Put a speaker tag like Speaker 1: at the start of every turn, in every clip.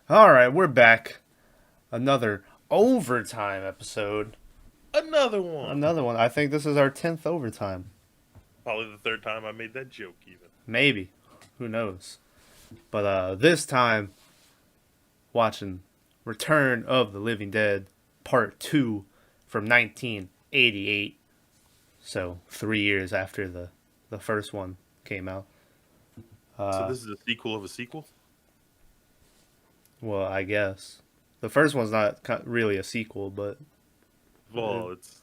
Speaker 1: All right, we're back. Another overtime episode.
Speaker 2: Another one.
Speaker 1: Another one. I think this is our 10th overtime.
Speaker 2: Probably the third time I made that joke, even.
Speaker 1: Maybe. Who knows? But this time, watching Return of the Living Dead Part 2 from 1988. So, 3 years after the first one came out.
Speaker 2: So this is a sequel of a sequel?
Speaker 1: Well, I guess. The first one's not really a sequel, but
Speaker 2: Well, it's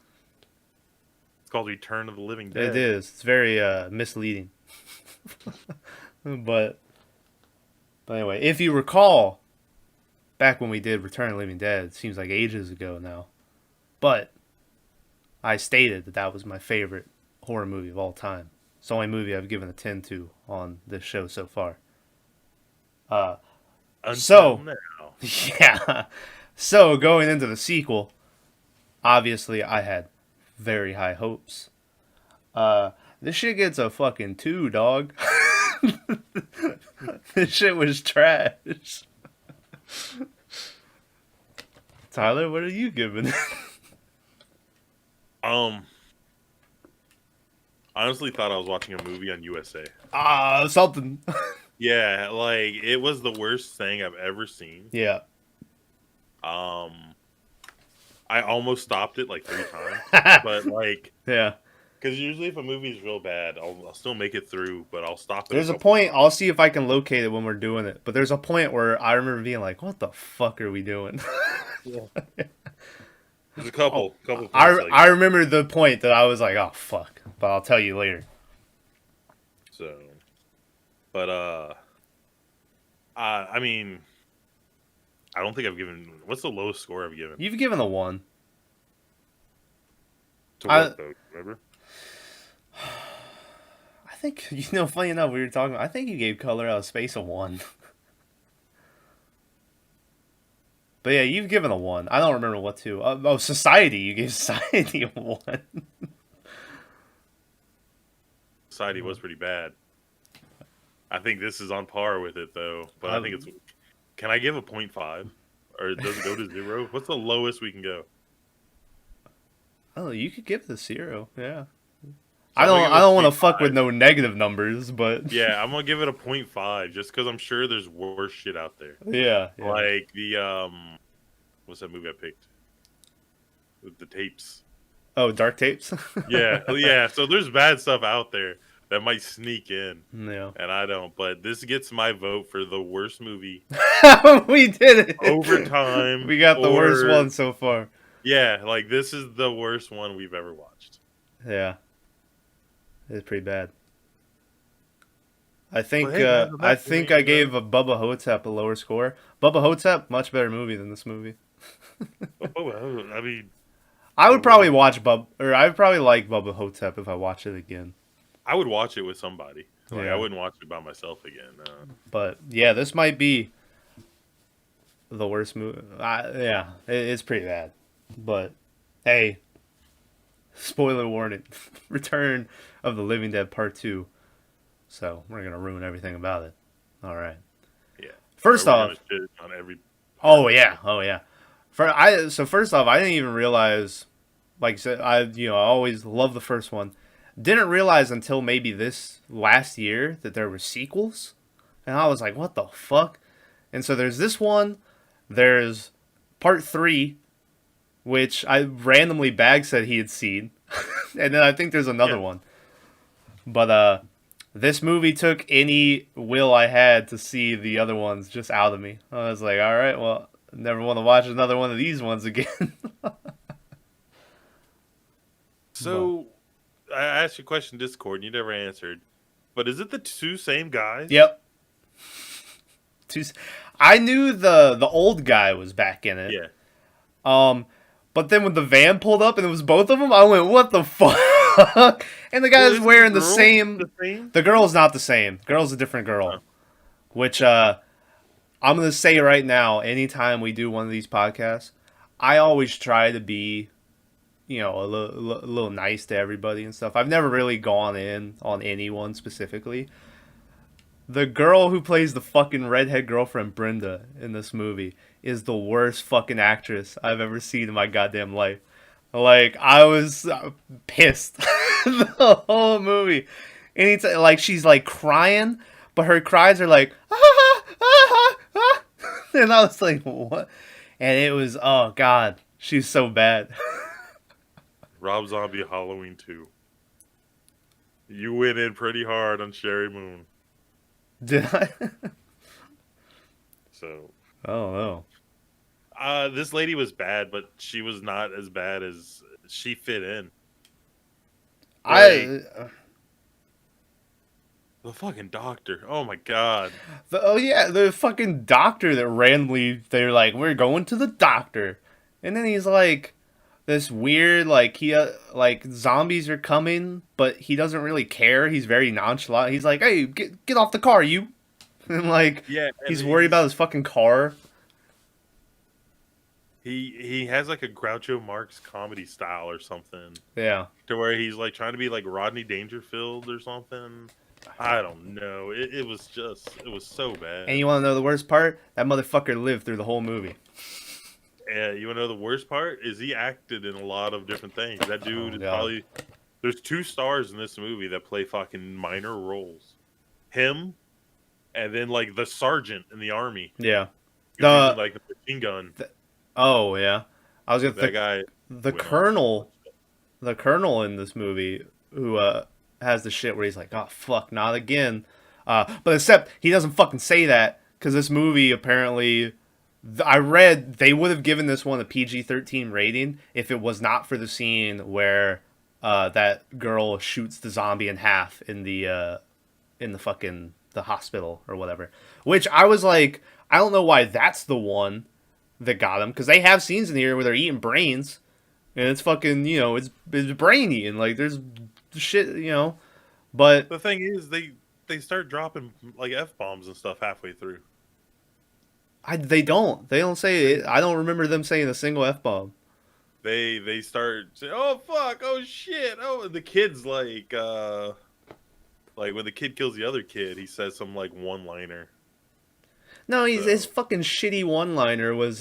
Speaker 2: called Return of the Living
Speaker 1: it
Speaker 2: Dead.
Speaker 1: is. It's very misleading. But anyway, if you recall, back when we did Return of the Living Dead, it seems like ages ago now. But I stated that was my favorite horror movie of all time. It's the only movie I've given a 10 to on this show so far. Uh,
Speaker 2: Until
Speaker 1: so,
Speaker 2: now.
Speaker 1: yeah. So, going into the sequel, obviously I had very high hopes. This shit gets a fucking 2, dog. This shit was trash. Tyler, what are you giving?
Speaker 2: Honestly thought I was watching a movie on USA.
Speaker 1: Something.
Speaker 2: Yeah, like it was the worst thing I've ever seen.
Speaker 1: Yeah.
Speaker 2: I almost stopped it like 3 times, but like,
Speaker 1: Yeah.
Speaker 2: because usually if a movie is real bad, I'll still make it through, but I'll stop it.
Speaker 1: There's a point, I'll see if I can locate it when we're doing it, but there's a point where I remember being like, what the fuck are we doing?
Speaker 2: Yeah. There's a couple points
Speaker 1: I remember the point that I was like, oh fuck, but I'll tell you later.
Speaker 2: So, but I mean, I don't think I've given. What's the lowest score I've given?
Speaker 1: You've given a 1.
Speaker 2: To what though? Remember?
Speaker 1: I think, funny enough, we were talking, I think you gave Color Out of Space a 1. But yeah, you've given a 1. I don't remember what to. Society. You gave Society a 1.
Speaker 2: Society was pretty bad. I think this is on par with it though, but I think it's. Can I give a 0.5? Or does it go to 0? What's the lowest we can go?
Speaker 1: Oh, you could give it a 0. Yeah.
Speaker 2: So
Speaker 1: I
Speaker 2: I'm gonna give it
Speaker 1: don't
Speaker 2: a
Speaker 1: want to fuck
Speaker 2: 0.5.
Speaker 1: with no negative numbers, but
Speaker 2: Yeah, I'm gonna give it a 0.5 just because I'm sure there's worse shit out there.
Speaker 1: yeah.
Speaker 2: Like the what's that movie I picked? With the tapes.
Speaker 1: Oh, Dark Tapes.
Speaker 2: Yeah, yeah. So there's bad stuff out there that might sneak in,
Speaker 1: Yeah.
Speaker 2: and I don't. But this gets my vote for the worst movie
Speaker 1: We did it.
Speaker 2: overtime.
Speaker 1: We got the worst one so far.
Speaker 2: Yeah, like this is the worst one we've ever watched.
Speaker 1: Yeah. It's pretty bad. I think
Speaker 2: Well, hey, man,
Speaker 1: I
Speaker 2: that's
Speaker 1: think
Speaker 2: me,
Speaker 1: I gave a Bubba Hotep a lower score. Bubba Hotep, much better movie than this movie.
Speaker 2: I mean,
Speaker 1: I would probably watch I would probably like Bubba Hotep if I watch it again.
Speaker 2: I would watch it with somebody. Like
Speaker 1: Yeah.
Speaker 2: I wouldn't watch it by myself again.
Speaker 1: But yeah, this might be the worst movie. Yeah, it's pretty bad. But hey, spoiler warning: Return of the Living Dead Part 2. So we're gonna ruin everything about it. All right.
Speaker 2: Yeah.
Speaker 1: First
Speaker 2: We're
Speaker 1: off,
Speaker 2: gonna shit on every.
Speaker 1: oh yeah. So first off, I didn't even realize. Like I said, I always love the first one. Didn't realize until maybe this last year that there were sequels, and I was like, what the fuck? And so there's this one. There's Part 3, which I randomly Bag said he had seen, and then I think there's another one. But this movie took any will I had to see the other ones just out of me. I was like, all right, well, never want to watch another one of these ones again.
Speaker 2: So, I asked you a question in Discord and you never answered. But is it the two same guys?
Speaker 1: Yep. I knew the old guy was back in it.
Speaker 2: Yeah.
Speaker 1: But then when the van pulled up and it was both of them, I went, what the fuck? And the guy's wearing the same. The girl's not the same. The girl's a different girl.
Speaker 2: Oh.
Speaker 1: Which I'm gonna say right now, anytime we do one of these podcasts, I always try to be, a little nice to everybody and stuff. I've never really gone in on anyone specifically. The girl who plays the fucking redhead girlfriend Brenda in this movie is the worst fucking actress I've ever seen in my goddamn life. Like I was pissed the whole movie. Anytime, like she's like crying, but her cries are like ah, ah, ah, and I was like what? And it was oh god, she's so bad.
Speaker 2: Rob Zombie Halloween 2. You went in pretty hard on Sherry Moon.
Speaker 1: Did I?
Speaker 2: So,
Speaker 1: Oh no.
Speaker 2: this lady was bad, but she was not as bad as she fit in. Like,
Speaker 1: I
Speaker 2: the fucking doctor. Oh my god.
Speaker 1: oh yeah, the fucking doctor that randomly they're like, we're going to the doctor, and then he's like, this weird like he like zombies are coming, but he doesn't really care. He's very nonchalant. He's like, hey, get off the car, you, and like
Speaker 2: Yeah, and
Speaker 1: he's worried about his fucking car.
Speaker 2: he has like a Groucho Marx comedy style or something,
Speaker 1: Yeah,
Speaker 2: to where he's like trying to be like Rodney Dangerfield or something. I don't know. It was so bad.
Speaker 1: and you want to know the worst part? That motherfucker lived through the whole movie.
Speaker 2: And you want to know the worst part is he acted in a lot of different things. That dude
Speaker 1: Oh,
Speaker 2: is
Speaker 1: God.
Speaker 2: probably there's two stars in this movie that play fucking minor roles. Him, and then like the sergeant in the army.
Speaker 1: Yeah.
Speaker 2: Who's
Speaker 1: The
Speaker 2: using, like the machine gun.
Speaker 1: oh yeah, I was gonna
Speaker 2: That
Speaker 1: think
Speaker 2: guy.
Speaker 1: the
Speaker 2: went on.
Speaker 1: colonel, the colonel in this movie who has the shit where he's like, oh fuck, not again. But except he doesn't fucking say that because this movie apparently. I read they would have given this one a PG-13 rating if it was not for the scene where that girl shoots the zombie in half in the fucking the hospital or whatever. Which I was like, I don't know why that's the one that got him because they have scenes in here where they're eating brains and it's fucking it's brain eating like there's shit but
Speaker 2: The thing is, they start dropping like f bombs and stuff halfway through.
Speaker 1: they don't say it. I don't remember them saying a single f-bomb.
Speaker 2: They start saying, "Oh fuck! Oh shit! Oh," the kid's like when the kid kills the other kid, he says some like one liner.
Speaker 1: No,
Speaker 2: So
Speaker 1: his fucking shitty one-liner was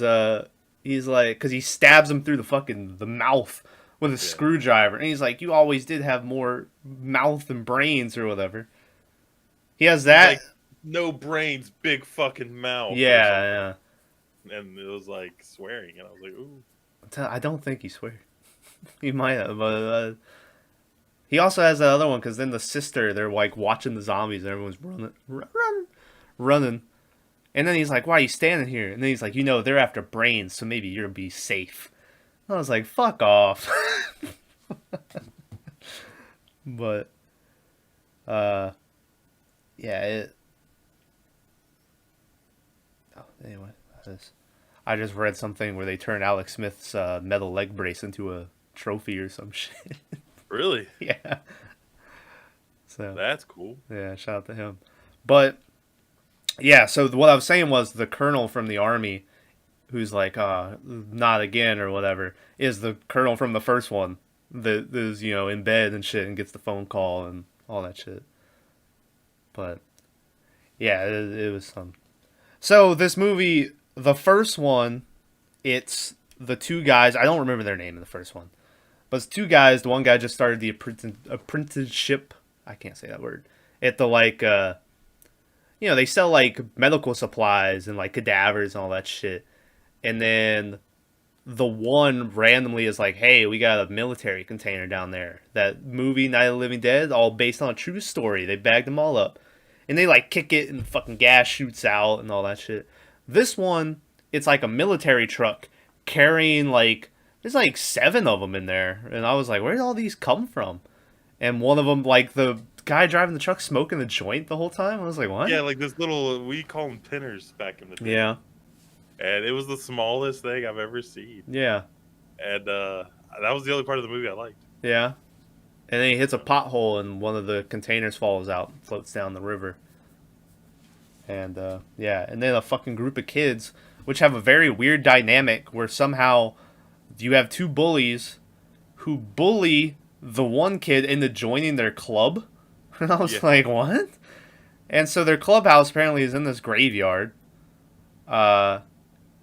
Speaker 1: he's like because he stabs him through the fucking the mouth with a
Speaker 2: yeah,
Speaker 1: screwdriver, and he's like, "You always did have more mouth than brains or whatever." He has
Speaker 2: he's
Speaker 1: that.
Speaker 2: like, "No brains, big fucking mouth." Or
Speaker 1: Yeah,
Speaker 2: something. And it was like swearing, and I was like, "Ooh."
Speaker 1: yeah. I don't think he swears. He might have, but he also has that other one because then the sister they're like watching the zombies and everyone's running. And then he's like, "Why are you standing here?" And then he's like, they're after brains, so maybe you'll be safe." I was like, "Fuck off." But, yeah, oh, anyway, I just read something where they turned Alex Smith's metal leg brace into a trophy or some shit.
Speaker 2: Really?
Speaker 1: Yeah. So,
Speaker 2: That's cool.
Speaker 1: yeah, shout out to him. But, yeah, so what I was saying was the colonel from the army who's like, not again or whatever, is the colonel from the first one that is, in bed and shit and gets the phone call and all that shit. But, yeah, it was some. So, this movie, the first one, it's the two guys, I don't remember their name in the first one, but it's two guys. The one guy just started the apprenticeship, I can't say that word, at the, like, they sell, like, medical supplies and, like, cadavers and all that shit. And then the one randomly is like, hey, we got a military container down there. That movie, Night of the Living Dead, all based on a true story. They bagged them all up. And they, like, kick it and fucking gas shoots out and all that shit. This one, it's like a military truck carrying, like, there's like 7 of them in there. And I was like, where did all these come from? And one of them, like, the guy driving the truck smoking the joint the whole time. I was like, what?
Speaker 2: Yeah, like this little, we call them pinners back in the day.
Speaker 1: Yeah.
Speaker 2: And it was the smallest thing I've ever seen.
Speaker 1: Yeah.
Speaker 2: And that was the only part of the movie I liked.
Speaker 1: Yeah. And then he hits a pothole and one of the containers falls out and floats down the river. And, yeah. And then a fucking group of kids, which have a very weird dynamic where somehow you have 2 bullies who bully the one kid into joining their club. And I was
Speaker 2: Yeah.
Speaker 1: like, what? And so their clubhouse apparently is in this graveyard. Uh,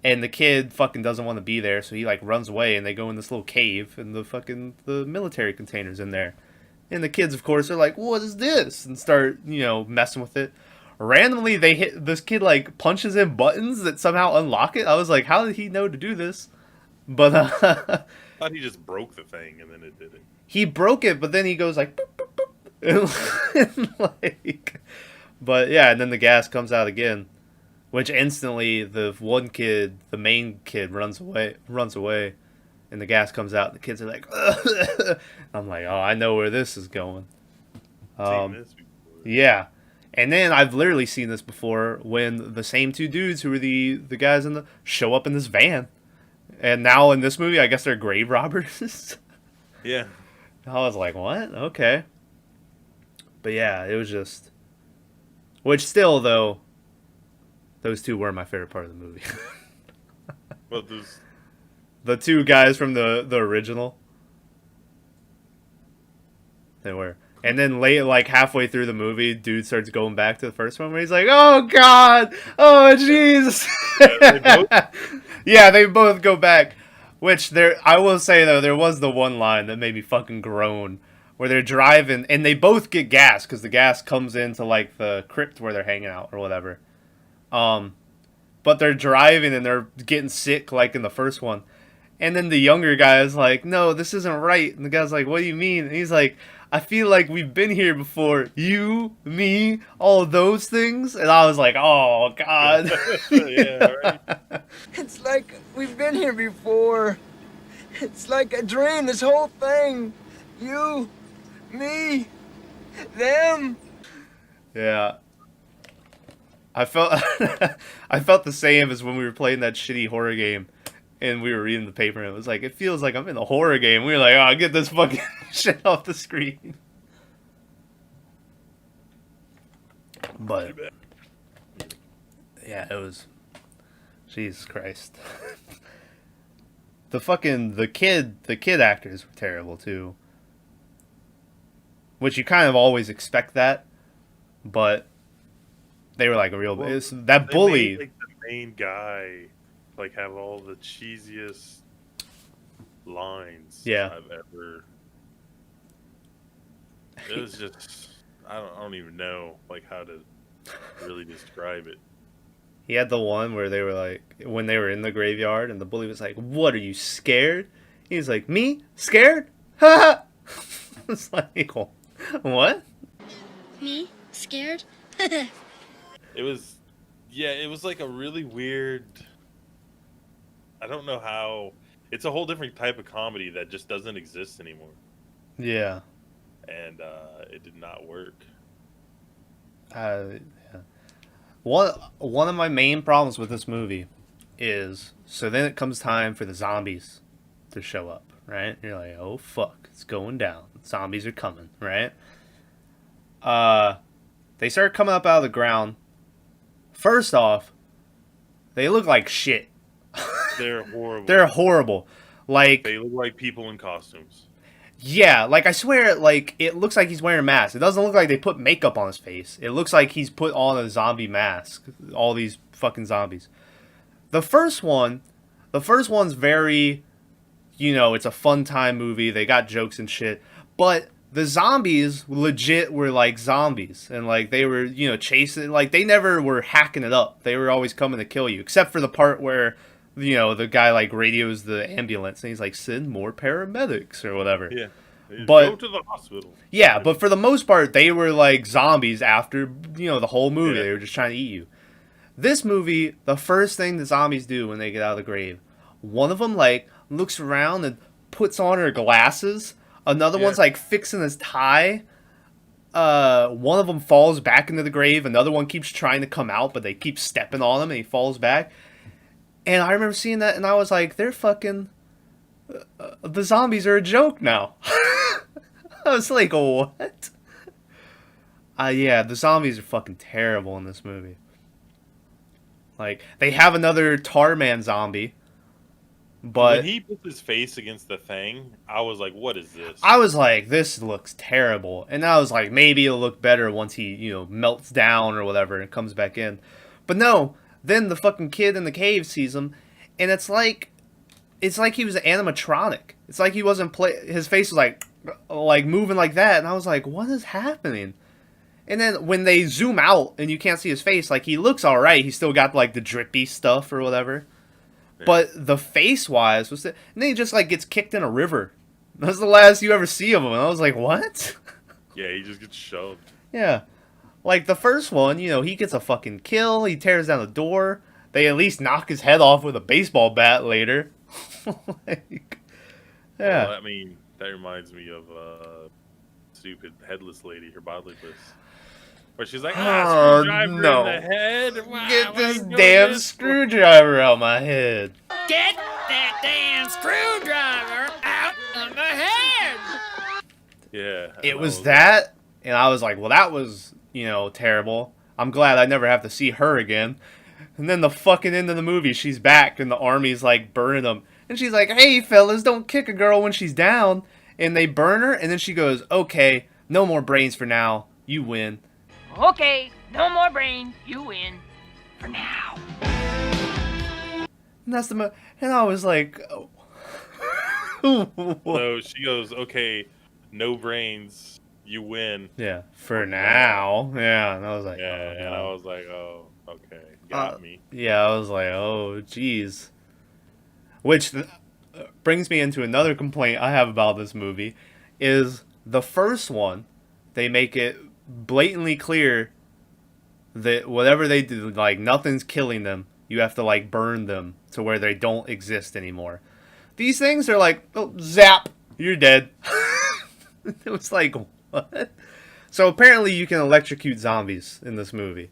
Speaker 1: and the kid fucking doesn't want to be there, so he like runs away, and they go in this little cave, and the military containers in there. And the kids, of course, are like, "What is this?" and start messing with it. Randomly, they hit this kid like punches in buttons that somehow unlock it. I was like, "How did he know to do this?" But
Speaker 2: I thought he just broke the thing and then it did it.
Speaker 1: he broke it, but then he goes like, boop, boop, boop, and, like, but yeah, and then the gas comes out again, which instantly the one kid, the main kid, runs away, and the gas comes out. And the kids are like, I'm like, oh, I know where this is going.
Speaker 2: Seen this before.
Speaker 1: Yeah, and then I've literally seen this before when the same two dudes who were the guys in the show up in this van, and now in this movie, I guess they're grave robbers.
Speaker 2: Yeah.
Speaker 1: I was like, what? Okay. But yeah, it was just... Which still, though, those two were my favorite part of the movie.
Speaker 2: Well, there's...
Speaker 1: The two guys from the original. They were. And then late, like halfway through the movie, dude starts going back to the first one where he's like, oh God! Oh jeez! Yeah, they both go back. Which there, I will say though, there was the one line that made me fucking groan, where they're driving and they both get gas because the gas comes into like the crypt where they're hanging out or whatever. But they're driving and they're getting sick like in the first one, and then the younger guy is like, "No, this isn't right," and the guy's like, "What do you mean?" And he's like, "I feel like we've been here before. You, me, all those things." And I was like, "Oh God."
Speaker 2: Yeah, right.
Speaker 3: It's like we've been here before. It's like a dream, this whole thing. You, me, them.
Speaker 1: Yeah. I felt I felt the same as when we were playing that shitty horror game and we were reading the paper and it was like, it feels like I'm in a horror game. We were like, oh, get this fucking shit off the screen. But yeah, it was Jesus Christ. The kid actors were terrible too. Which you kind of always expect that, but they were like a real that bully.
Speaker 2: Made, like, the main guy like have all the cheesiest lines I've ever. It was just I don't even know like how to really describe it.
Speaker 1: He had the one where they were like when they were in the graveyard and the bully was like, "What, are you scared?" He's like, "Me? Scared? Ha!" It's like, what?
Speaker 4: Me? Scared?
Speaker 2: It was, it was like a really weird. I don't know how. It's a whole different type of comedy that just doesn't exist anymore.
Speaker 1: Yeah.
Speaker 2: And it did not work.
Speaker 1: Yeah. One of my main problems with this movie is so then it comes time for the zombies to show up, right? You're like, oh fuck, it's going down. Zombies are coming, right? They start coming up out of the ground. First off, they look like shit.
Speaker 2: They're horrible.
Speaker 1: They're horrible. Like
Speaker 2: they look like people in costumes.
Speaker 1: Yeah, like I swear, like it looks like he's wearing a mask. It doesn't look like they put makeup on his face. It looks like he's put on a zombie mask. All these fucking zombies. The first one's very, it's a fun time movie. They got jokes and shit. But the zombies legit were like zombies. And like they were, chasing, like they never were hacking it up. They were always coming to kill you. Except for the part where, the guy like radios the ambulance and he's like, send more paramedics or whatever.
Speaker 2: Yeah.
Speaker 1: But
Speaker 2: go to the hospital.
Speaker 1: Yeah, but for the most part, they were like zombies after, the whole movie. Yeah. They were just trying to eat you. This movie, the first thing the zombies do when they get out of the grave, one of them like looks around and puts on her glasses. Another one's like fixing his tie. One of them falls back into the grave. Another one keeps trying to come out, but they keep stepping on him and he falls back. And I remember seeing that and I was like, they're fucking... the zombies are a joke now. I was like, what? Yeah, the zombies are fucking terrible in this movie. Like, they have another Tarman zombie.
Speaker 2: when
Speaker 1: But
Speaker 2: he put his face against the thing, I was like, "What is this?"
Speaker 1: I was like, this looks terrible. And I was like, maybe it'll look better once he, melts down or whatever and comes back in. But no, then the fucking kid in the cave sees him, and it's like he was an animatronic. It's like he wasn't his face was like moving like that, and I was like, what is happening? And then when they zoom out and you can't see his face, like he looks all right. He's still got like the drippy stuff or whatever. But the face wise and then he just like gets kicked in a river. That's the last you ever see of him. And I was like, what?
Speaker 2: Yeah, he just gets shoved.
Speaker 1: Yeah. Like the first one, he gets a fucking kill. He tears down the door. They at least knock his head off with a baseball bat later. Like, yeah.
Speaker 2: Well, I mean, that reminds me of stupid headless lady, her bodiless. Where she's like, screwdriver
Speaker 1: no.
Speaker 2: in the head.
Speaker 1: Get this damn screwdriver out my head.
Speaker 5: Get that damn screwdriver out of my head!
Speaker 2: Yeah.
Speaker 1: It was that, and I was like, well, that was, terrible. I'm glad I never have to see her again. And then the fucking end of the movie, she's back, and the army's like burning them. And she's like, hey, fellas, don't kick a girl when she's down. And they burn her, and then she goes, okay, no more brains for now. You win.
Speaker 5: Okay, no more brains. You win. For now.
Speaker 1: And that's and I was like, oh.
Speaker 2: So she goes, okay, no brains, you win.
Speaker 1: Yeah, for now. Yeah, and I was like,
Speaker 2: Yeah,
Speaker 1: oh,
Speaker 2: and
Speaker 1: no.
Speaker 2: I was like, oh, okay, got me.
Speaker 1: Yeah, I was like, oh, jeez. Which brings me into another complaint I have about this movie, is the first one, they make it blatantly clear that whatever they do, like, nothing's killing them. You have to, like, burn them to where they don't exist anymore. These things are like, oh, zap, you're dead. It was like, what? So apparently you can electrocute zombies in this movie.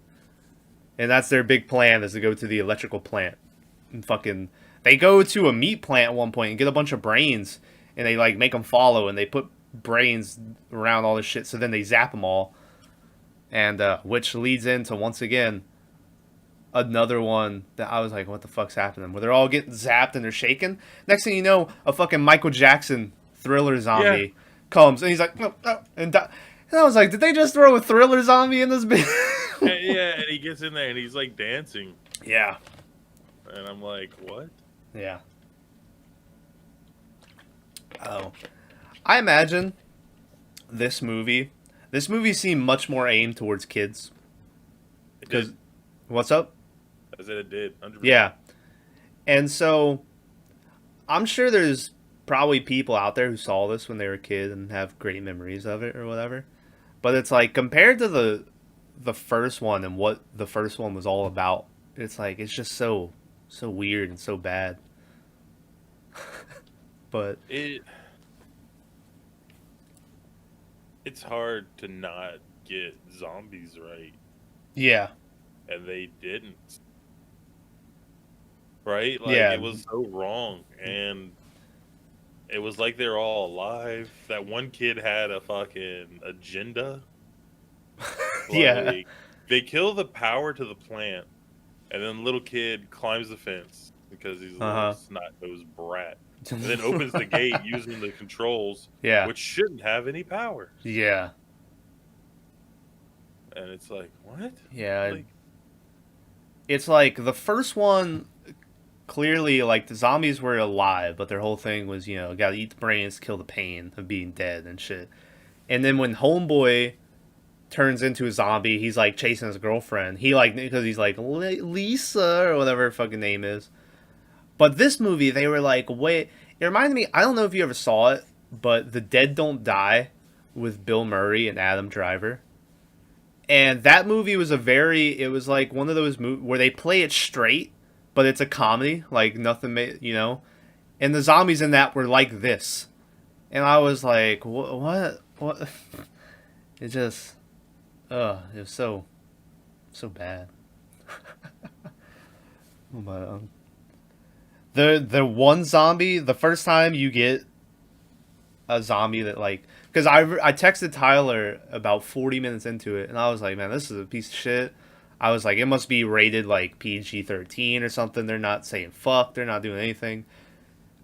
Speaker 1: And that's their big plan, is to go to the electrical plant. And fucking, they go to a meat plant at one point and get a bunch of brains. And they, like, make them follow. And they put brains around all this shit. So then they zap them all. And, which leads into, once again, another one that I was like, what the fuck's happening? Where they're all getting zapped and they're shaking. Next thing you know, a fucking Michael Jackson Thriller zombie comes. And he's like, no, no, and I was like, did they just throw a Thriller zombie in this bitch?
Speaker 2: Yeah, and he gets in there and he's like dancing.
Speaker 1: Yeah.
Speaker 2: And I'm like, what?
Speaker 1: Yeah. Oh. I imagine this movie seemed much more aimed towards kids.
Speaker 2: It did.
Speaker 1: What's up?
Speaker 2: I said it did. 100%.
Speaker 1: Yeah. And so, I'm sure there's probably people out there who saw this when they were a kid and have great memories of it or whatever. But it's like, compared to the first one and what the first one was all about, it's like, it's just so weird and so bad. But
Speaker 2: it's hard to not get zombies right.
Speaker 1: yeah.
Speaker 2: And they didn't. Right? Like,
Speaker 1: Yeah.
Speaker 2: it was so wrong. And it was like they're all alive. That one kid had a fucking agenda.
Speaker 1: Yeah.
Speaker 2: Like, they kill the power to the plant, and then the little kid climbs the fence because he's a little snot-nosed brat. And then opens the gate using the controls,
Speaker 1: Yeah.
Speaker 2: which shouldn't have any power.
Speaker 1: Yeah.
Speaker 2: And it's like, what?
Speaker 1: Yeah.
Speaker 2: Like,
Speaker 1: It's like the first one, clearly, like, the zombies were alive, but their whole thing was, gotta eat the brains, kill the pain of being dead and shit. And then when Homeboy turns into a zombie, he's, like, chasing his girlfriend. Because he's like, Lisa, or whatever her fucking name is. But this movie, they were like, wait, it reminded me, I don't know if you ever saw it, but The Dead Don't Die with Bill Murray and Adam Driver. And that movie was it was like one of those movies where they play it straight, but it's a comedy, like nothing, and the zombies in that were like this. And I was like, what? It just, it was so bad. But, the one zombie, the first time you get a zombie that, like, because I texted Tyler about 40 minutes into it, and I was like, man, this is a piece of shit. I was like, it must be rated, like, PG-13 or something. They're not saying fuck. They're not doing anything.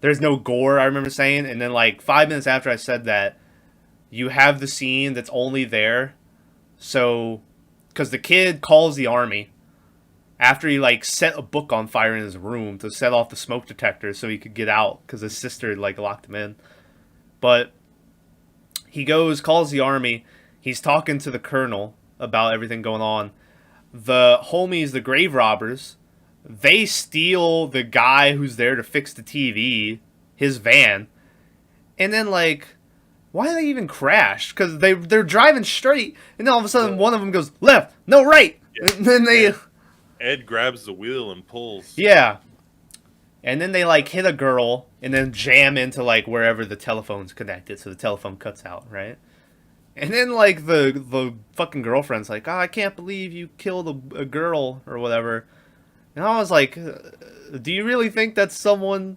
Speaker 1: there's no gore, I remember saying. And then, like, 5 minutes after I said that, you have the scene that's only there. So, because the kid calls the army after he, like, set a book on fire in his room to set off the smoke detector so he could get out because his sister, like, locked him in. But he goes, calls the army. He's talking to the colonel about everything going on. The homies, the grave robbers, they steal the guy who's there to fix the TV, his van. And then, like, why do they even crash? Because they're driving straight, and then all of a sudden one of them goes left, no right.
Speaker 2: Yeah.
Speaker 1: And then they...
Speaker 2: Ed grabs the wheel and pulls.
Speaker 1: Yeah. And then they, like, hit a girl and then jam into, like, wherever the telephone's connected, so the telephone cuts out, right? And then, like, the fucking girlfriend's like, oh, I can't believe you killed a girl or whatever. And I was like, do you really think that's someone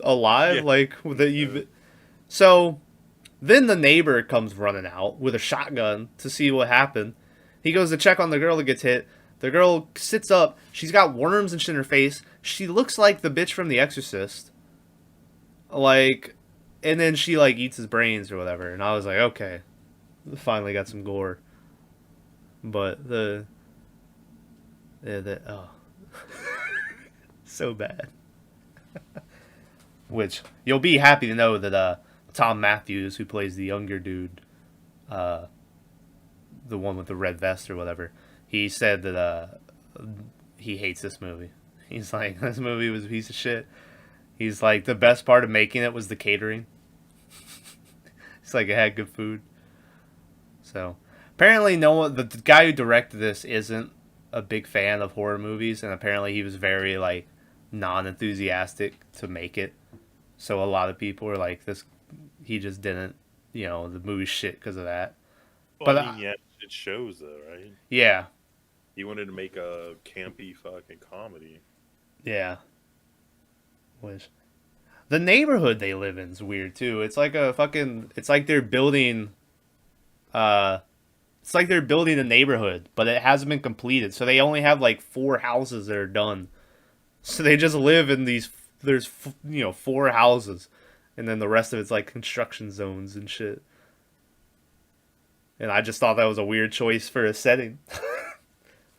Speaker 1: alive?
Speaker 2: Yeah.
Speaker 1: Like, that you've... So, then the neighbor comes running out with a shotgun to see what happened. He goes to check on the girl that gets hit. The girl sits up. She's got worms and shit in her face. She looks like the bitch from The Exorcist. Like, and then she, like, eats his brains or whatever. And I was like, okay. Finally got some gore. But oh. So bad. Which, you'll be happy to know that, Tom Matthews, who plays the younger dude, the one with the red vest or whatever, he said that he hates this movie. He's like, this movie was a piece of shit. He's like, the best part of making it was the catering. It's like, it had good food. So, apparently the guy who directed this isn't a big fan of horror movies, and apparently he was very, like, non-enthusiastic to make it. So a lot of people are like, he just didn't, the movie's shit because of that.
Speaker 2: Well,
Speaker 1: But
Speaker 2: I mean, yeah, it shows though, right?
Speaker 1: Yeah.
Speaker 2: He wanted to make a campy fucking comedy.
Speaker 1: Yeah. Which, the neighborhood they live in is weird too. It's like it's like they're building, a neighborhood, but it hasn't been completed. So they only have like 4 houses that are done. So they just live in there's 4 houses, and then the rest of it's like construction zones and shit. And I just thought that was a weird choice for a setting.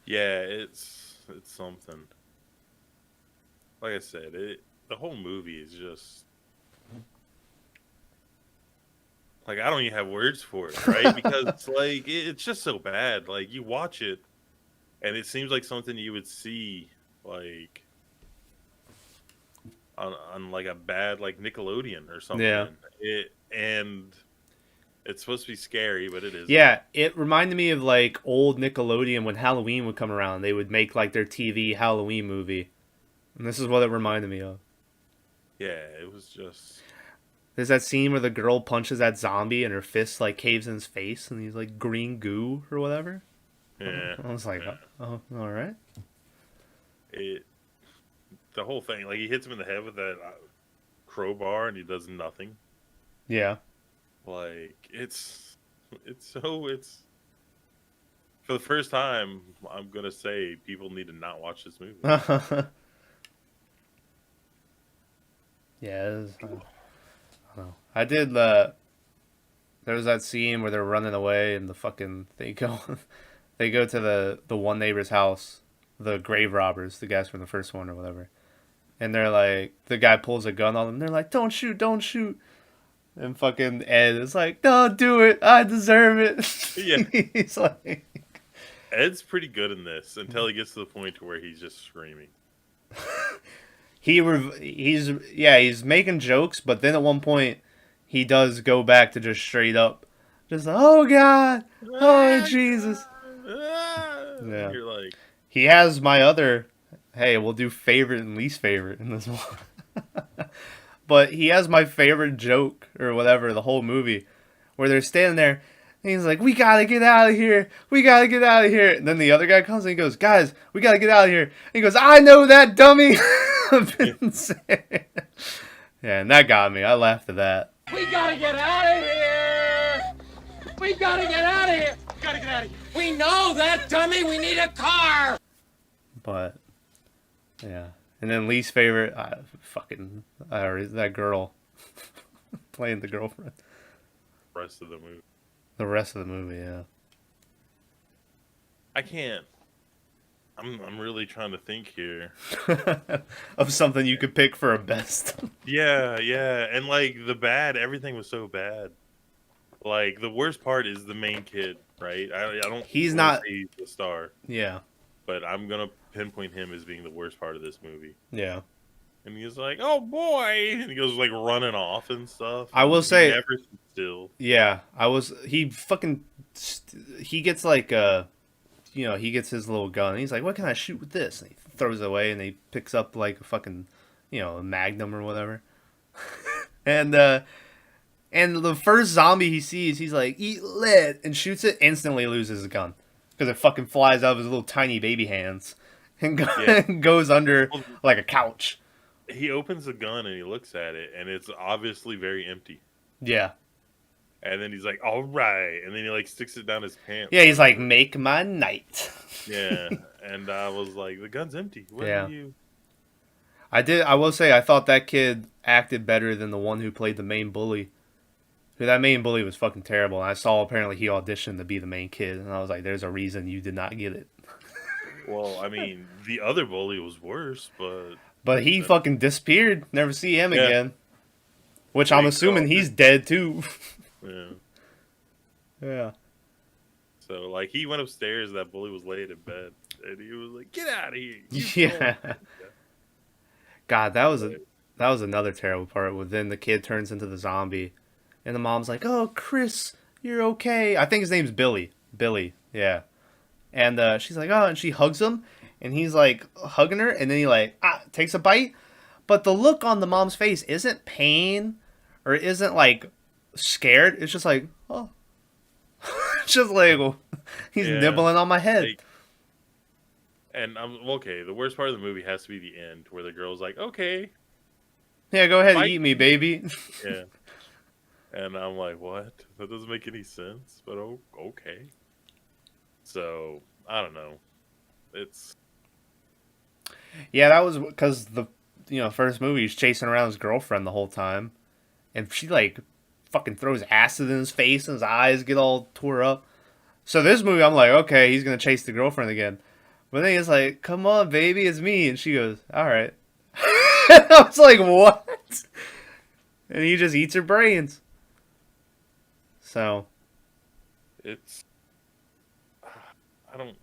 Speaker 2: Yeah, it's something. Like I said, the whole movie is just like, I don't even have words for it, right? Because it's like, it's just so bad. Like, you watch it, and it seems like something you would see like on like a bad like Nickelodeon or something.
Speaker 1: Yeah.
Speaker 2: And it's supposed to be scary, but it isn't.
Speaker 1: Yeah, it reminded me of like old Nickelodeon when Halloween would come around. They would make like their TV Halloween movie. And this is what it reminded me of.
Speaker 2: Yeah, it was just...
Speaker 1: There's that scene where the girl punches that zombie and her fist like caves in his face and he's like green goo or whatever.
Speaker 2: Yeah.
Speaker 1: I was like,
Speaker 2: yeah.
Speaker 1: oh, all right.
Speaker 2: The whole thing, like, he hits him in the head with that crowbar and he does nothing.
Speaker 1: Yeah.
Speaker 2: Like, for the first time, I'm gonna say people need to not watch this movie.
Speaker 1: Yeah, it was, I don't know. I did there was that scene where they're running away and they go to the one neighbor's house, the grave robbers, the guys from the first one or whatever. And they're like, the guy pulls a gun on them. They're like, don't shoot. And fucking Ed is like, no, do it. I deserve it.
Speaker 2: Yeah.
Speaker 1: He's like...
Speaker 2: Ed's pretty good in this until he gets to the point where he's just screaming.
Speaker 1: He's making jokes, but then at one point he does go back to just straight up, just oh God, oh Jesus. Yeah.
Speaker 2: You're like,
Speaker 1: he has my other, hey, we'll do favorite and least favorite in this one. But he has my favorite joke or whatever the whole movie, where they're standing there. And he's like, we gotta get out of here. And then the other guy comes and he goes, guys, we gotta get out of here. And he goes, I know that, dummy. Yeah, and that got me. I laughed at that.
Speaker 5: We gotta get out of here! We gotta get out of here! Gotta get out of here! We know that, dummy! We need a car!
Speaker 1: But, yeah. And then least favorite, fucking, that girl playing the girlfriend.
Speaker 2: Rest of the movie.
Speaker 1: The rest of the movie, yeah.
Speaker 2: I can't. I'm really trying to think here.
Speaker 1: Of something you could pick for a best.
Speaker 2: Yeah, and like the bad, everything was so bad. Like the worst part is the main kid, right? I don't.
Speaker 1: He's
Speaker 2: wanna
Speaker 1: not-
Speaker 2: say he's the star,
Speaker 1: Yeah,
Speaker 2: but I'm gonna pinpoint him as being the worst part of this movie.
Speaker 1: yeah.
Speaker 2: And he's like, "Oh boy," and he goes like running off and stuff.
Speaker 1: I will
Speaker 2: He
Speaker 1: say-
Speaker 2: never sits still.
Speaker 1: Yeah, he gets like he gets his little gun. And he's like, what can I shoot with this? And he throws it away and he picks up like a fucking, a Magnum or whatever. And the first zombie he sees, he's like, eat lead, and shoots it, instantly loses his gun. Because it fucking flies out of his little tiny baby hands and goes under like a couch.
Speaker 2: He opens the gun and he looks at it, and it's obviously very empty.
Speaker 1: Yeah.
Speaker 2: And then he's like, "All right," and then he like sticks it down his pants.
Speaker 1: Yeah, he's like, make my night.
Speaker 2: Yeah, and I was like, "The gun's empty. What
Speaker 1: Yeah.
Speaker 2: are you?"
Speaker 1: I will say, I thought that kid acted better than the one who played the main bully. Dude, that main bully was fucking terrible. And I saw apparently he auditioned to be the main kid, and I was like, there's a reason you did not get it.
Speaker 2: Well, I mean, the other bully was worse, but
Speaker 1: But he fucking disappeared. Never see him
Speaker 2: Yeah.
Speaker 1: again. Which I'm
Speaker 2: Thank
Speaker 1: assuming
Speaker 2: God.
Speaker 1: he's dead too.
Speaker 2: yeah.
Speaker 1: Yeah.
Speaker 2: So like, he went upstairs. That bully was laid in bed, and he was like, "Get out of here!"
Speaker 1: Yeah. God, that was another terrible part. When then the kid turns into the zombie, and the mom's like, "Oh, Chris, you're okay." I think his name's Billy. Billy, yeah. And she's like, "Oh," and she hugs him, and he's like hugging her, and then he like takes a bite, but the look on the mom's face isn't pain, or isn't like scared. It's just like, oh, it's just like he's
Speaker 2: Yeah.
Speaker 1: nibbling on my head.
Speaker 2: Like, and I'm okay. The worst part of the movie has to be the end, where the girl's like, "Okay,
Speaker 1: Yeah, go ahead and
Speaker 2: Bite
Speaker 1: eat me, baby.
Speaker 2: yeah," and I'm like, "What? That doesn't make any sense." But okay. So I don't know. It's
Speaker 1: Yeah, that was because the first movie he's chasing around his girlfriend the whole time, and she like fucking throws acid in his face and his eyes get all tore up. So this movie, I'm like, okay, he's gonna chase the girlfriend again, but then he's like, "Come on, baby, it's me," and she goes, "All right." I was like, what? And he just eats her brains. So
Speaker 2: it's I don't.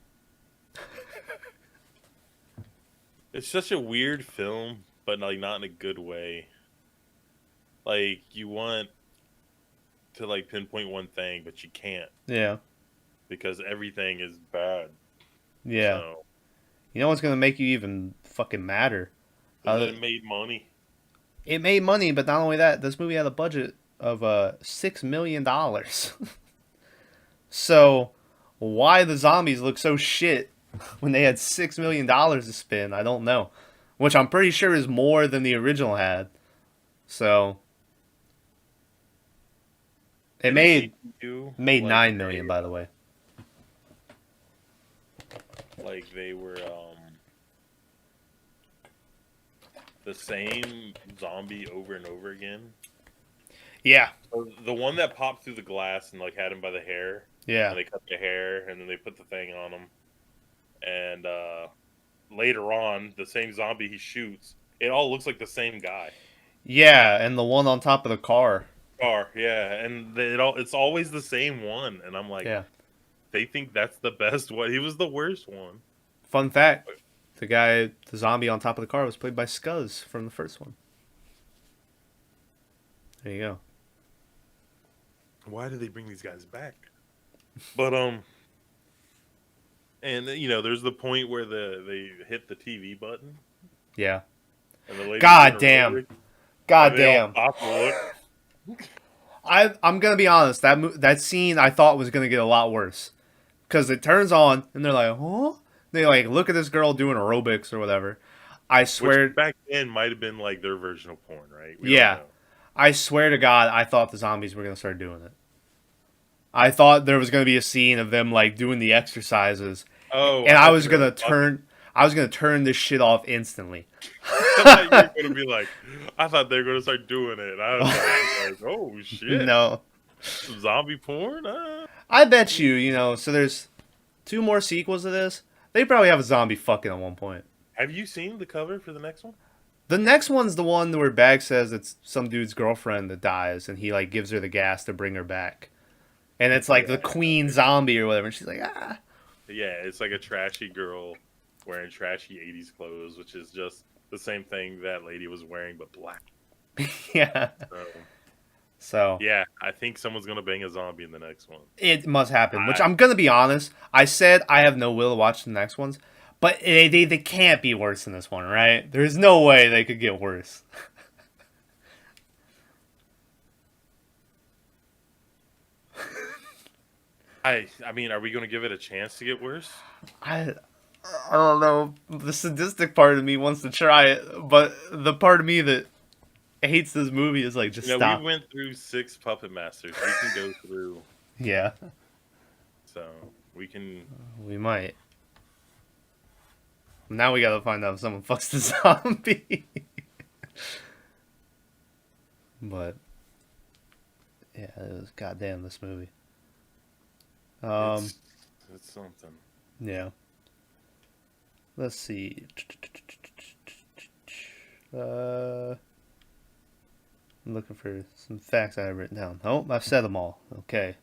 Speaker 2: It's such a weird film, but like not in a good way. Like you want to like pinpoint one thing, but you can't
Speaker 1: yeah,
Speaker 2: because everything is bad.
Speaker 1: yeah.
Speaker 2: So,
Speaker 1: You know what's gonna make you even fucking madder?
Speaker 2: and then it made money.
Speaker 1: It made money, but not only that, this movie had a budget of $6 million. So, why the zombies look so shit when they had $6 million to spend, I don't know. Which I'm pretty sure is more than the original had. So, it made
Speaker 2: like,
Speaker 1: $9 million, by the way.
Speaker 2: Like they were the same zombie over and over again.
Speaker 1: Yeah,
Speaker 2: The one that popped through the glass and like had him by the hair.
Speaker 1: yeah,
Speaker 2: And they cut the hair and then they put the thing on him. And later on, the same zombie he shoots, it all looks like the same guy.
Speaker 1: yeah, and the one on top of the car.
Speaker 2: Yeah, and it's always the same one. And I'm like,
Speaker 1: Yeah.
Speaker 2: they think that's the best one. He was the worst one.
Speaker 1: Fun fact, the zombie on top of the car was played by Scuzz from the first one. There you go.
Speaker 2: Why do they bring these guys back? But and there's the point where they hit the TV button.
Speaker 1: Yeah.
Speaker 2: And the lady
Speaker 1: God damn. God damn. I'm gonna be honest. That scene I thought was gonna get a lot worse, because it turns on and they're like, huh? They like look at this girl doing aerobics or whatever. I swear.
Speaker 2: Which back then might have been like their version of porn, right? We
Speaker 1: Yeah.
Speaker 2: don't know.
Speaker 1: I swear to God, I thought the zombies were gonna start doing it. I thought there was gonna be a scene of them like doing the exercises,
Speaker 2: Oh,
Speaker 1: and I was gonna turn I was gonna turn this shit off instantly.
Speaker 2: I thought you were gonna be like, I thought they were gonna start doing it. I was like, oh shit,
Speaker 1: No,
Speaker 2: some zombie porn.
Speaker 1: I bet you know. So there's 2 more sequels to this. They probably have a zombie fucking at one point.
Speaker 2: Have you seen the cover for the next one?
Speaker 1: The next one's the one where Bag says it's some dude's girlfriend that dies, and he like gives her the gas to bring her back, and it's like the queen zombie or whatever. And she's like, ah.
Speaker 2: Yeah, it's like a trashy girl wearing trashy 80s clothes, which is just the same thing that lady was wearing, but black.
Speaker 1: Yeah. So
Speaker 2: yeah, I think someone's gonna bang a zombie in the next one.
Speaker 1: it must happen. Which I'm gonna be honest. I said I have no will to watch the next ones, but they can't be worse than this one, right? There's no way they could get worse.
Speaker 2: I mean, are we gonna give it a chance to get worse?
Speaker 1: I don't know. The sadistic part of me wants to try it, but the part of me that hates this movie is like, just stop.
Speaker 2: We went through 6 Puppet Masters. We can go through.
Speaker 1: Yeah.
Speaker 2: So we can.
Speaker 1: We might. Now we gotta find out if someone fucks the zombie. But yeah, it was goddamn this movie.
Speaker 2: It's something.
Speaker 1: Yeah. Let's see. I'm looking for some facts I have written down. Oh, I've said them all. Okay.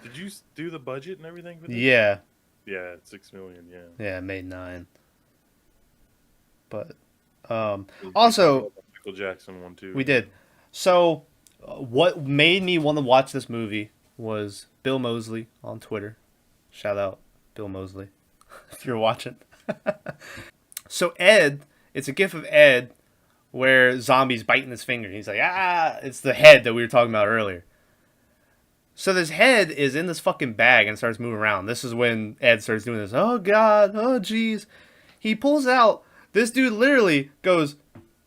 Speaker 2: Did you do the budget and everything for this?
Speaker 1: Yeah.
Speaker 2: Yeah, 6 million. Yeah.
Speaker 1: Yeah, it made 9. But also,
Speaker 2: Michael Jackson one too.
Speaker 1: we did. So, what made me want to watch this movie was Bill Moseley on Twitter. Shout out Bill Moseley if you're watching. So Ed, it's a gif of Ed where zombie's biting his finger. He's like, ah, it's the head that we were talking about earlier. So this head is in this fucking bag and starts moving around. This is when Ed starts doing this. Oh God, oh jeez. He pulls out. This dude literally goes,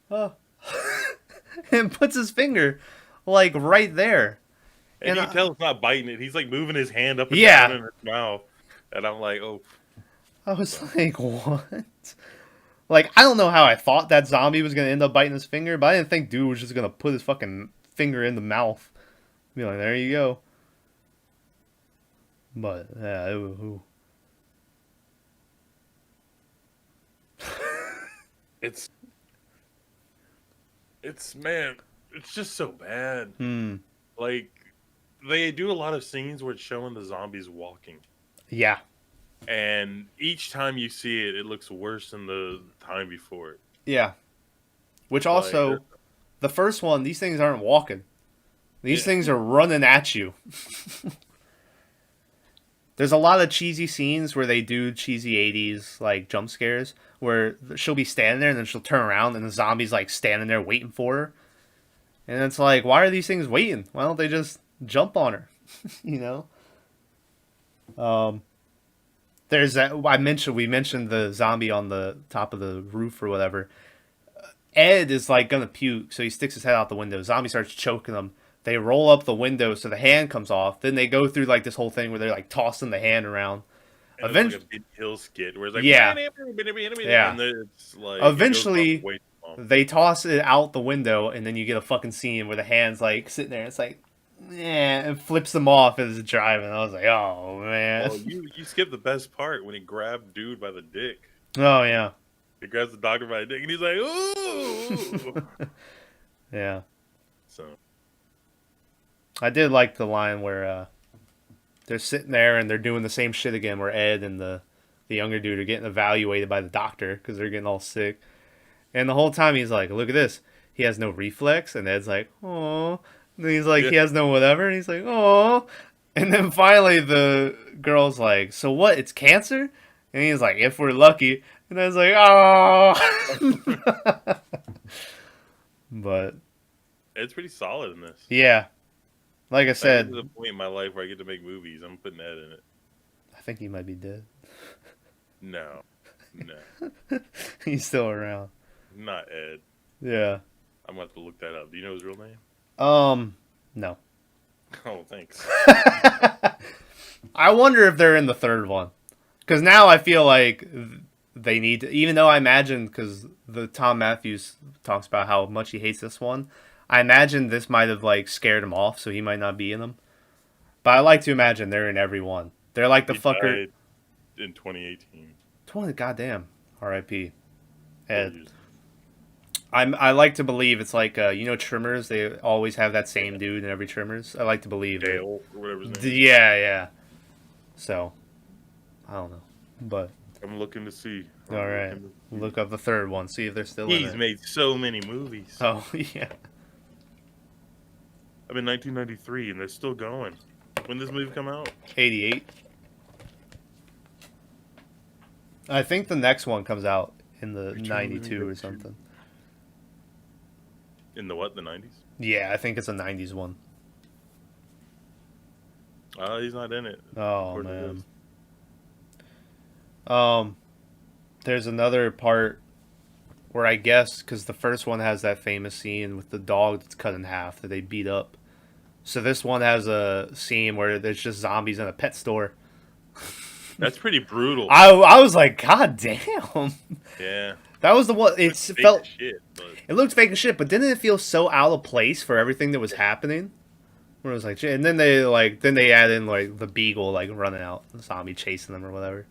Speaker 1: oh, and puts his finger like right there.
Speaker 2: And you can tell it's not biting it. He's like moving his hand up and
Speaker 1: Yeah.
Speaker 2: down in his mouth. And I'm like, oh.
Speaker 1: I was like, what? Like, I don't know how I thought that zombie was going to end up biting his finger, but I didn't think dude was just going to put his fucking finger in the mouth. Be like, there you go. But, yeah, ooh.
Speaker 2: Man, it's just so bad.
Speaker 1: Hmm.
Speaker 2: Like, they do a lot of scenes where it's showing the zombies walking.
Speaker 1: Yeah.
Speaker 2: And each time you see it, it looks worse than the time before it.
Speaker 1: Yeah. Which also, the first one, these things aren't walking. These things are running at you. There's a lot of cheesy scenes where they do cheesy 80s, like, jump scares, where she'll be standing there and then she'll turn around and the zombie's, like, standing there waiting for her. And it's like, why are these things waiting? Why don't they just jump on her? You know? There's that, we mentioned the zombie on the top of the roof or whatever. Ed is, like, gonna puke, so he sticks his head out the window. Zombie starts choking him. They roll up the window so the hand comes off. Then they go through like this whole thing where they're like tossing the hand around.
Speaker 2: Eventually, like a big hill skit where it's like,
Speaker 1: yeah.
Speaker 2: And it's like,
Speaker 1: eventually, they toss it out the window, and then you get a fucking scene where the hand's like sitting there. It's like, yeah, and flips them off as it's driving. I was like, oh man.
Speaker 2: Oh, you skipped the best part when he grabbed dude by the dick.
Speaker 1: Oh yeah.
Speaker 2: He grabs the doctor by the dick, and he's like, ooh.
Speaker 1: Yeah.
Speaker 2: So.
Speaker 1: I did like the line where they're sitting there and they're doing the same shit again, where Ed and the younger dude are getting evaluated by the doctor because they're getting all sick. And the whole time he's like, look at this. He has no reflex. And Ed's like, oh. And he's like, he has no whatever. And he's like, oh. And then finally the girl's like, so what? It's cancer? And he's like, if we're lucky. And I was like, oh. But
Speaker 2: Ed's pretty solid in this.
Speaker 1: Yeah. Like I said,
Speaker 2: this is the point in my life where I get to make movies. I'm putting Ed in it.
Speaker 1: I think he might be dead.
Speaker 2: No.
Speaker 1: He's still around.
Speaker 2: Not Ed.
Speaker 1: Yeah.
Speaker 2: I'm going to have to look that up. Do you know his real name?
Speaker 1: No.
Speaker 2: Oh, thanks.
Speaker 1: I wonder if they're in the third one. Because now I feel like they need to, even though I imagine, because the Tom Matthews talks about how much he hates this one, I imagine this might have like scared him off, so he might not be in them. But I like to imagine they're in every one. They're like the
Speaker 2: He
Speaker 1: fucker.
Speaker 2: died in 2018.
Speaker 1: 20, goddamn, R.I.P.
Speaker 2: 4
Speaker 1: Ed.
Speaker 2: years.
Speaker 1: I like to believe it's like you know Trimmers. They always have that same dude in every Trimmers. I like to believe it.
Speaker 2: Dale, or whatever his name is.
Speaker 1: Yeah, yeah. So I don't know, but
Speaker 2: I'm looking to see. I'm
Speaker 1: all right.
Speaker 2: looking to see.
Speaker 1: Look up the third one. See if they're still in
Speaker 2: He's
Speaker 1: it.
Speaker 2: made so many movies.
Speaker 1: Oh yeah.
Speaker 2: I'm in 1993 and they're still going. When did this movie come out?
Speaker 1: 88. I think the next one comes out in the 92 or something.
Speaker 2: In the what? The 90s?
Speaker 1: Yeah, I think it's a 90s one.
Speaker 2: He's not in it.
Speaker 1: Oh
Speaker 2: According to
Speaker 1: man.
Speaker 2: this.
Speaker 1: There's another part where I guess because the first one has that famous scene with the dog that's cut in half that they beat up. So this one has a scene where there's just zombies in a pet store.
Speaker 2: That's pretty brutal.
Speaker 1: I was like, God damn.
Speaker 2: Yeah.
Speaker 1: That was the one. It
Speaker 2: Fake
Speaker 1: felt.
Speaker 2: as shit, but
Speaker 1: It looked fake as shit, but didn't it feel so out of place for everything that was happening? Where it was like, shit. And then they add in like the beagle like running out, the zombie chasing them or whatever.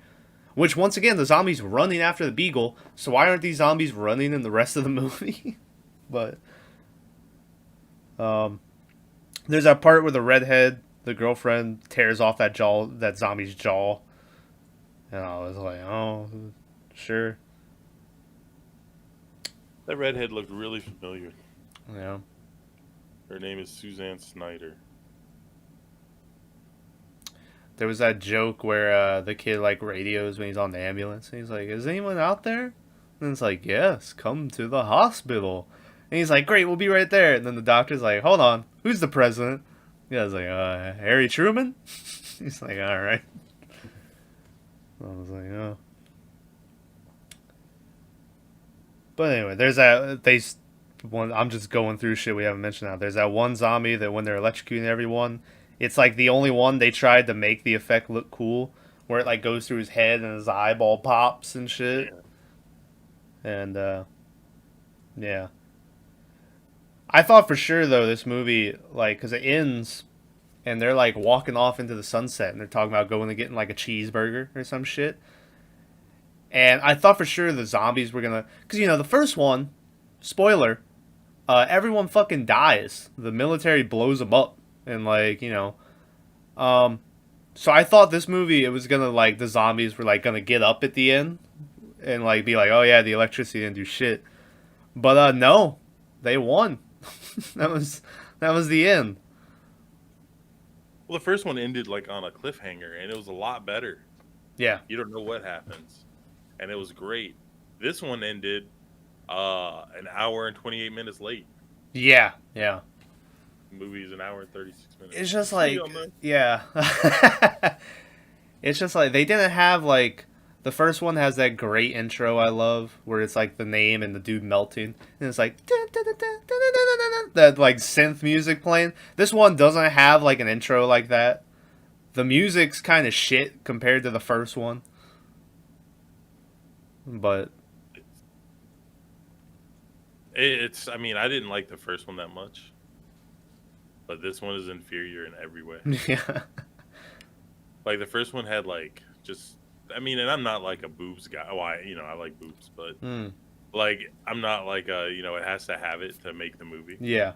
Speaker 1: Which once again, the zombies running after the beagle. So why aren't these zombies running in the rest of the movie? But there's that part where the redhead, the girlfriend, tears off that zombie's jaw, and I was like, oh, sure,
Speaker 2: that redhead looked really familiar.
Speaker 1: yeah.
Speaker 2: Her name is Suzanne Snyder.
Speaker 1: There was that joke where the kid like radios when he's on the ambulance, and he's like, "Is anyone out there?" And it's like, "Yes, come to the hospital." And he's like, "Great, we'll be right there." And then the doctor's like, "Hold on, who's the president?" Yeah, I was like, Harry Truman." He's like, "All right." I was like, "Oh." But anyway, there's that one. I'm just going through shit we haven't mentioned now. There's that one zombie that when they're electrocuting everyone, it's like the only one they tried to make the effect look cool, where it like goes through his head and his eyeball pops and shit. And yeah, I thought for sure though this movie like because it ends and they're like walking off into the sunset and they're talking about going and getting like a cheeseburger or some shit. And I thought for sure the zombies were gonna, because you know the first one, spoiler, everyone fucking dies. The military blows them up, and like you know, so I thought this movie it was gonna like the zombies were like gonna get up at the end, and like be like, oh yeah, the electricity didn't do shit, but no, they won. that was the end.
Speaker 2: Well, the first one ended like on a cliffhanger, and it was a lot better.
Speaker 1: Yeah.
Speaker 2: You don't know what happens, and it was great. This one ended an hour and 28 minutes late.
Speaker 1: Yeah. Yeah.
Speaker 2: The movie is an hour and 36 minutes.
Speaker 1: It's just like,
Speaker 2: See you on the-
Speaker 1: yeah. It's just like they didn't have like the first one has that great intro I love where it's like the name and the dude melting and it's like that like synth music playing. This one doesn't have like an intro like that. The music's kind of shit compared to the first one. But
Speaker 2: it's I mean, I didn't like the first one that much. But this one is inferior in every way.
Speaker 1: yeah.
Speaker 2: Like the first one had like just I mean, and I'm not like a boobs guy. Oh, I like boobs, but like I'm not like it has to have it to make the movie.
Speaker 1: Yeah.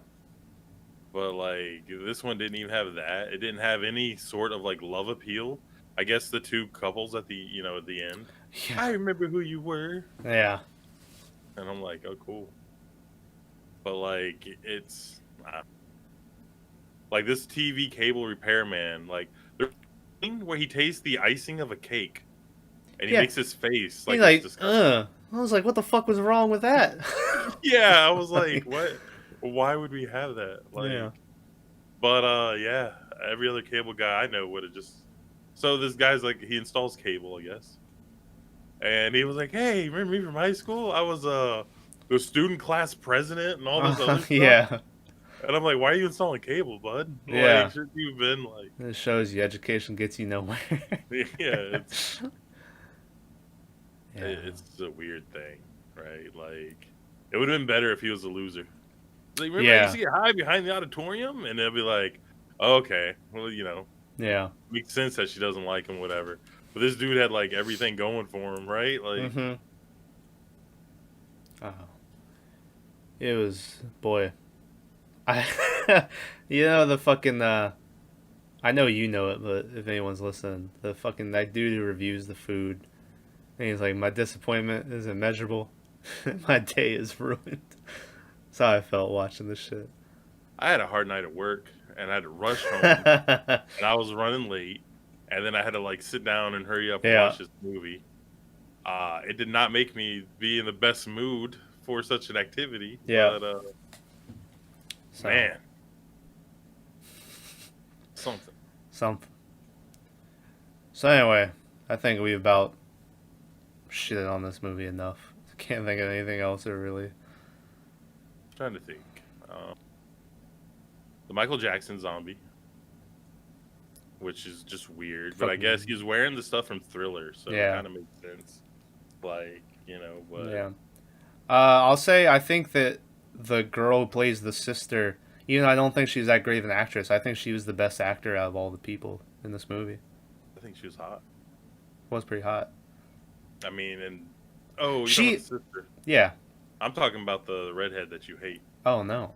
Speaker 2: But like this one didn't even have that. It didn't have any sort of like love appeal. I guess the two couples at the at the end.
Speaker 1: Yeah.
Speaker 2: I remember who you were.
Speaker 1: Yeah.
Speaker 2: And I'm like, oh cool. But like it's like this TV cable repairman, like there's a scene where he tastes the icing of a cake, and he
Speaker 1: Yeah.
Speaker 2: makes his face
Speaker 1: He's
Speaker 2: like,
Speaker 1: like, I was like, what the fuck was wrong with that?
Speaker 2: yeah. I was like, what? Why would we have that? Like,
Speaker 1: Yeah.
Speaker 2: But yeah, every other cable guy I know would have just. So this guy's like, he installs cable, I guess, and he was like, hey, remember me from high school? I was the student class president and all this other stuff.
Speaker 1: Yeah.
Speaker 2: And I'm like, why are you installing cable, bud?
Speaker 1: Yeah.
Speaker 2: Like, shouldn't you have been like,
Speaker 1: It shows you education gets you nowhere.
Speaker 2: yeah, it's
Speaker 1: Yeah.
Speaker 2: It's a weird thing, right? Like, it would have been better if he was a loser. Like, remember, I
Speaker 1: Yeah.
Speaker 2: used to get high behind the auditorium, and they'll be like, oh, okay, well,
Speaker 1: Yeah.
Speaker 2: makes sense that she doesn't like him, whatever. But this dude had like everything going for him, right? Like,
Speaker 1: Mm-hmm. Oh. It was, boy. I, the fucking, I know you know it, but if anyone's listening, that dude who reviews the food, and he's like, my disappointment is immeasurable. My day is ruined. That's how I felt watching this shit.
Speaker 2: I had a hard night at work, and I had to rush home, and I was running late, and then I had to like sit down and hurry up and
Speaker 1: Yeah.
Speaker 2: watch this movie. It did not make me be in the best mood for such an activity.
Speaker 1: Yeah.
Speaker 2: But,
Speaker 1: So,
Speaker 2: man, something.
Speaker 1: something. So anyway, I think we about shitted on this movie enough. Can't think of anything else that really.
Speaker 2: Trying to think. The Michael Jackson zombie, which is just weird, but I
Speaker 1: Fucking-
Speaker 2: guess he's wearing the stuff from Thriller, so
Speaker 1: Yeah.
Speaker 2: it kind of makes sense. Like, but
Speaker 1: Yeah. I'll say I think that the girl who plays the sister, even though I don't think she's that great of an actress, I think she was the best actor out of all the people in this movie.
Speaker 2: I think she was hot.
Speaker 1: Was pretty hot.
Speaker 2: I mean, you're
Speaker 1: She-
Speaker 2: talking about the sister.
Speaker 1: Yeah.
Speaker 2: I'm talking about the redhead that you hate.
Speaker 1: Oh no.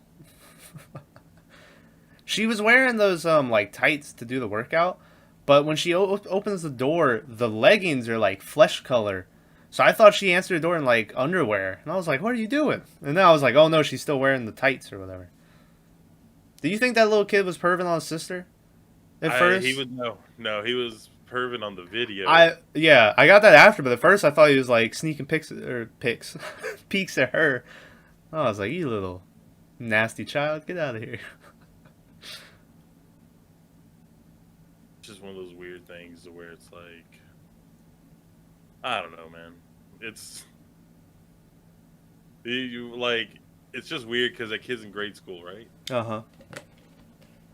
Speaker 1: She was wearing those like tights to do the workout, but when she opens the door, the leggings are like flesh color. So I thought she answered the door in like underwear, and I was like, "What are you doing?" And then I was like, "Oh no, she's still wearing the tights or whatever." Do you think that little kid was perving on his sister? At first,
Speaker 2: He was he was perving on the video.
Speaker 1: I got that after, but at first I thought he was like sneaking peeks at her. I was like, "You little nasty child, get out of here."
Speaker 2: It's just one of those weird things where it's like, I don't know, man. It's it's just weird because that kid's in grade school, right?
Speaker 1: Uh huh.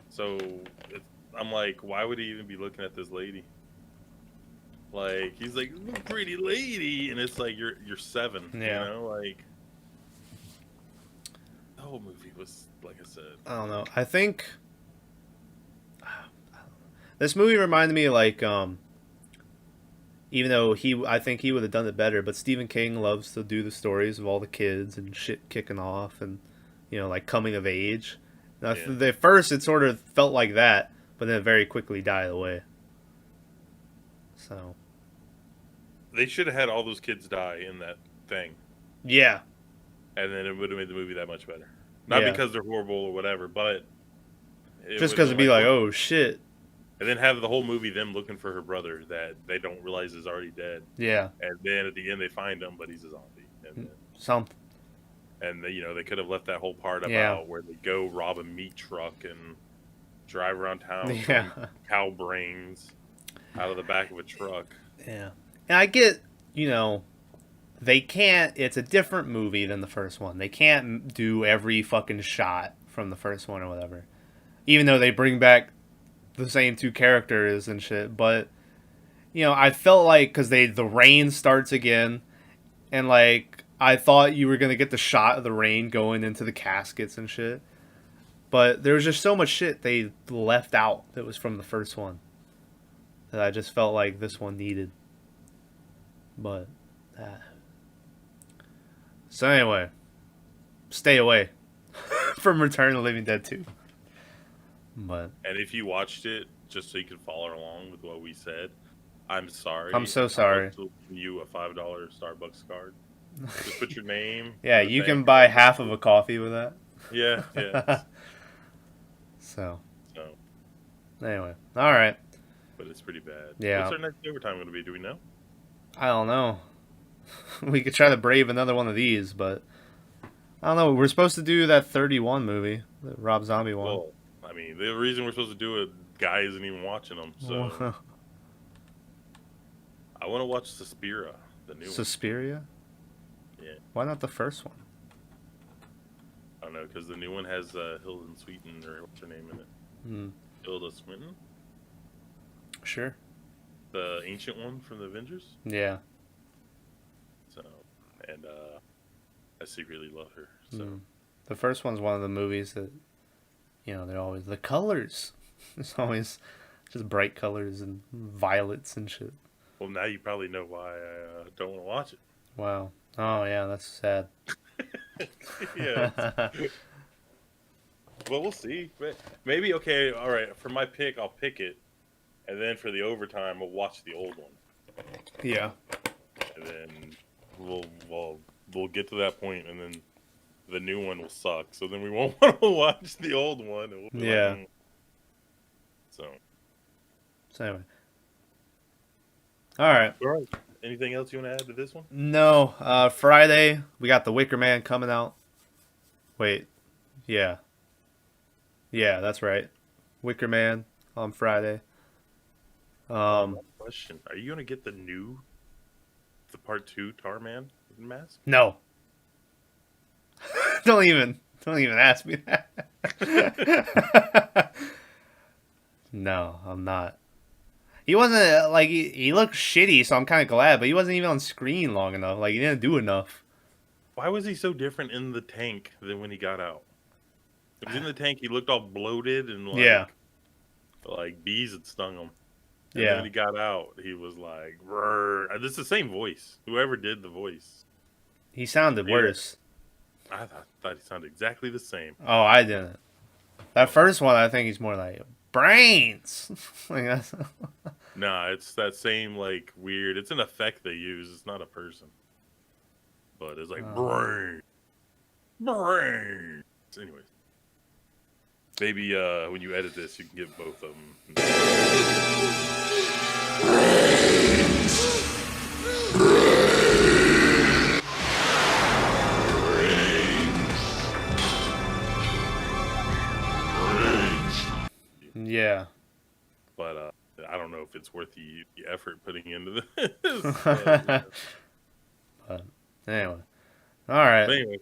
Speaker 2: So I'm like, why would he even be looking at this lady? Like, he's like, pretty lady, and it's like you're 7.
Speaker 1: Yeah.
Speaker 2: Like the whole movie was, like I said.
Speaker 1: I don't know. I think this movie reminded me of like even though I think he would have done it better, but Stephen King loves to do the stories of all the kids and shit kicking off and like coming of age. Now,
Speaker 2: Yeah.
Speaker 1: at first it sort of felt like that, but then it very quickly died away. So
Speaker 2: They should have had all those kids die in that thing,
Speaker 1: yeah,
Speaker 2: and then it would have made the movie that much better. Not
Speaker 1: Yeah.
Speaker 2: because they're horrible or whatever, but
Speaker 1: just because it'd be like, oh shit,
Speaker 2: and then have the whole movie them looking for her brother that they don't realize is already dead,
Speaker 1: yeah,
Speaker 2: and then at the end they find him, but he's a zombie.
Speaker 1: something.
Speaker 2: And they could have left that whole part about
Speaker 1: Yeah.
Speaker 2: where they go rob a meat truck and drive around town
Speaker 1: Yeah.
Speaker 2: from cow brains out of the back of a truck.
Speaker 1: Yeah. And I get, they can't, it's a different movie than the first one. They can't do every fucking shot from the first one or whatever. Even though they bring back the same 2 characters and shit. But, I felt like, because the rain starts again, and like, I thought you were going to get the shot of the rain going into the caskets and shit. But there was just so much shit they left out that was from the first one that I just felt like this one needed. But, so anyway, stay away from Return of the Living Dead 2. But
Speaker 2: And if you watched it just so you could follow along with what we said, I'm sorry.
Speaker 1: I'm so sorry.
Speaker 2: I'll give you a $5 Starbucks card. Just put your name.
Speaker 1: yeah,
Speaker 2: and the
Speaker 1: you can
Speaker 2: thing.
Speaker 1: buy half of a coffee with that.
Speaker 2: Yeah.
Speaker 1: So,
Speaker 2: So,
Speaker 1: anyway, all right.
Speaker 2: but it's pretty bad.
Speaker 1: Yeah.
Speaker 2: What's our next overtime going to be? Do we know?
Speaker 1: I don't know. We could try to brave another one of these, but I don't know. We're supposed to do that 31 movie, the Rob Zombie one.
Speaker 2: Well, I mean, the reason we're supposed to do it, guy isn't even watching them. So I want to watch Suspiria, the new one.
Speaker 1: Suspiria?
Speaker 2: Yeah.
Speaker 1: Why not the first one?
Speaker 2: I don't know, because the new one has Hilda Sweeten, or what's her name in it?
Speaker 1: Hmm.
Speaker 2: Hilda Swinton?
Speaker 1: Sure.
Speaker 2: The ancient one from the Avengers?
Speaker 1: Yeah.
Speaker 2: and I secretly love her. So
Speaker 1: The first one's one of the movies that, they're always the colors. It's always just bright colors and violets and shit.
Speaker 2: well, now you probably know why I don't want to watch it.
Speaker 1: Wow. Oh yeah, that's sad.
Speaker 2: Yeah. Well, we'll see. Maybe okay. All right. For my pick, I'll pick it, and then for the overtime, we'll watch the old one,
Speaker 1: Yeah.
Speaker 2: and then we'll get to that point, and then the new one will suck. So then we won't want to watch the old one. And we'll be
Speaker 1: Yeah.
Speaker 2: like, So
Speaker 1: anyway. All right.
Speaker 2: all right. Anything else you want to add to this one?
Speaker 1: No. Friday we got The Wicker Man coming out. Wait. Yeah. Yeah, that's right. Wicker Man on Friday.
Speaker 2: Question: are you gonna get the part 2 Tarman mask?
Speaker 1: No. Don't even ask me that. No, I'm not. He wasn't like he looked shitty, so I'm kind of glad, but he wasn't even on screen long enough. Like he didn't do enough.
Speaker 2: Why was he so different in the tank than when he got out? Because in the tank he looked all bloated and like bees had stung him. And then when he got out, he was like, "Rrr." This is the same voice. Whoever did the voice.
Speaker 1: He sounded worse.
Speaker 2: I thought he sounded exactly the same.
Speaker 1: Oh, I didn't. That first one, I think he's more like brains. Like that's...
Speaker 2: Nah, it's that same like weird. It's an effect they use. It's not a person. But it's like brain. Anyways, maybe when you edit this, you can get both of them.
Speaker 1: Yeah.
Speaker 2: But I don't know if it's worth the effort putting into this.
Speaker 1: But anyway. All right.
Speaker 2: Anyways,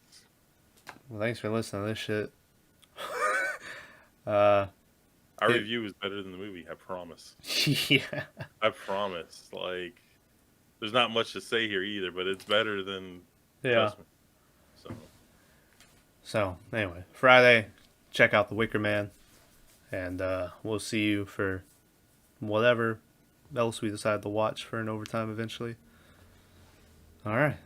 Speaker 1: Well, thanks for listening to this shit.
Speaker 2: our review is better than the movie. I promise.
Speaker 1: Yeah.
Speaker 2: I promise. Like, there's not much to say here either, but it's better than.
Speaker 1: Yeah.
Speaker 2: So.
Speaker 1: So anyway, Friday, check out The Wicker Man, and we'll see you for whatever else we decide to watch for an overtime eventually. All right.